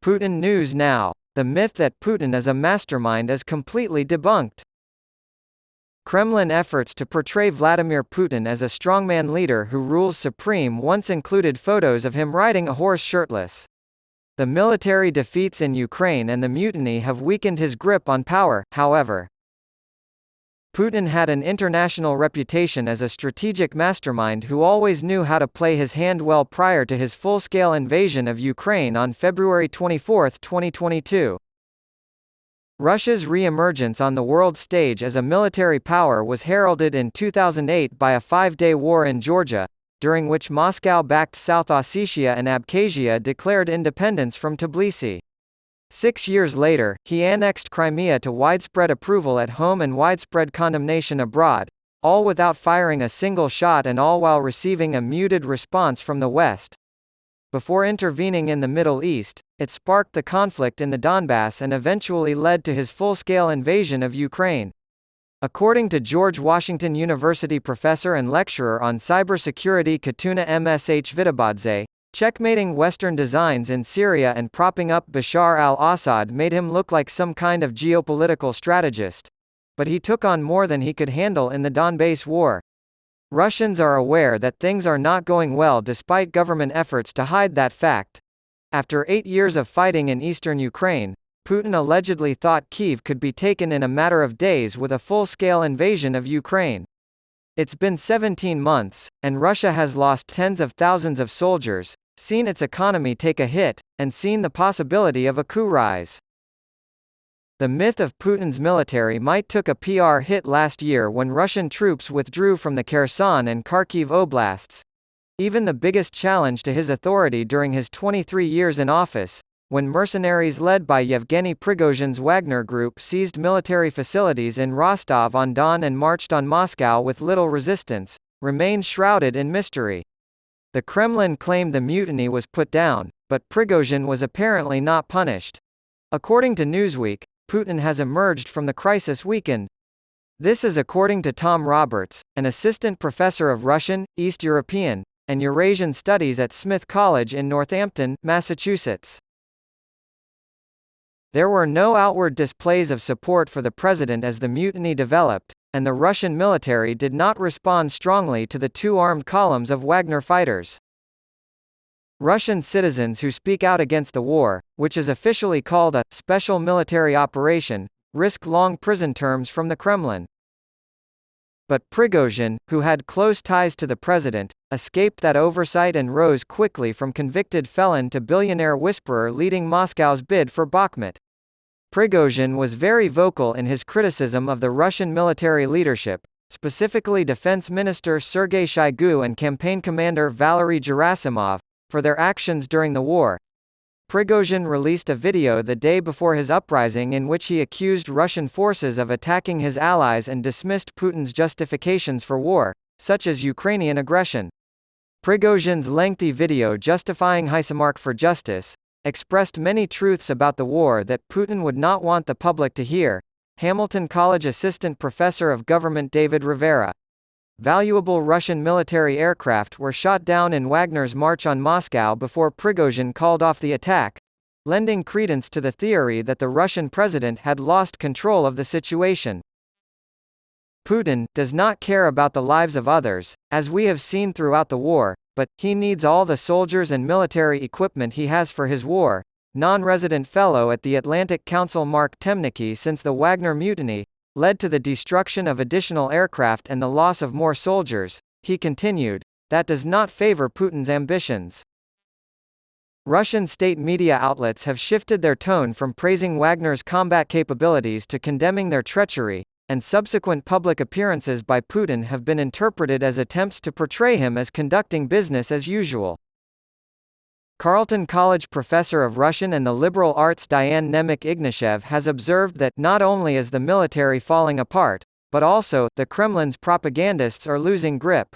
Putin News Now. The myth that Putin is a mastermind is completely debunked. Kremlin efforts to portray Vladimir Putin as a strongman leader who rules supreme once included photos of him riding a horse shirtless. The military defeats in Ukraine and the mutiny have weakened his grip on power, however. Putin had an international reputation as a strategic mastermind who always knew how to play his hand well prior to his full-scale invasion of Ukraine on February 24, 2022. Russia's re-emergence on the world stage as a military power was heralded in 2008 by a five-day war in Georgia, during which Moscow-backed South Ossetia and Abkhazia declared independence from Tbilisi. 6 years later, he annexed Crimea to widespread approval at home and widespread condemnation abroad, all without firing a single shot and all while receiving a muted response from the West. Before intervening in the Middle East, it sparked the conflict in the Donbass and eventually led to his full-scale invasion of Ukraine. According to George Washington University professor and lecturer on cybersecurity Katuna Mshvidabadze, checkmating Western designs in Syria and propping up Bashar al-Assad made him look like some kind of geopolitical strategist. But he took on more than he could handle in the Donbass war. Russians are aware that things are not going well despite government efforts to hide that fact. After 8 years of fighting in eastern Ukraine, Putin allegedly thought Kyiv could be taken in a matter of days with a full-scale invasion of Ukraine. It's been 17 months, and Russia has lost tens of thousands of soldiers, seen its economy take a hit, and seen the possibility of a coup rise. The myth of Putin's military might took a PR hit last year when Russian troops withdrew from the Kherson and Kharkiv oblasts. Even the biggest challenge to his authority during his 23 years in office, when mercenaries led by Yevgeny Prigozhin's Wagner Group seized military facilities in Rostov-on-Don and marched on Moscow with little resistance, remains shrouded in mystery. The Kremlin claimed the mutiny was put down, but Prigozhin was apparently not punished. According to Newsweek, Putin has emerged from the crisis weakened. This is according to Tom Roberts, an assistant professor of Russian, East European, and Eurasian Studies at Smith College in Northampton, Massachusetts. There were no outward displays of support for the president as the mutiny developed, and the Russian military did not respond strongly to the two armed columns of Wagner fighters. Russian citizens who speak out against the war, which is officially called a special military operation, risk long prison terms from the Kremlin. But Prigozhin, who had close ties to the president, escaped that oversight and rose quickly from convicted felon to billionaire whisperer leading Moscow's bid for Bakhmut. Prigozhin was very vocal in his criticism of the Russian military leadership, specifically Defense Minister Sergei Shoigu and campaign commander Valery Gerasimov, for their actions during the war. Prigozhin released a video the day before his uprising in which he accused Russian forces of attacking his allies and dismissed Putin's justifications for war, such as Ukrainian aggression. Prigozhin's lengthy video justifying Heisemark for justice expressed many truths about the war that Putin would not want the public to hear. Hamilton College assistant professor of government David Rivera. Valuable Russian military aircraft were shot down in Wagner's march on Moscow before Prigozhin called off the attack, lending credence to the theory that the Russian president had lost control of the situation. Putin does not care about the lives of others, as we have seen throughout the war, but he needs all the soldiers and military equipment he has for his war. Non-resident fellow at the Atlantic Council Mark Temnicki, since the Wagner mutiny led to the destruction of additional aircraft and the loss of more soldiers, he continued, that does not favor Putin's ambitions. Russian state media outlets have shifted their tone from praising Wagner's combat capabilities to condemning their treachery, and subsequent public appearances by Putin have been interpreted as attempts to portray him as conducting business as usual. Carleton College professor of Russian and the liberal arts Diane Nemec-Ignashev has observed that not only is the military falling apart, but also the Kremlin's propagandists are losing grip.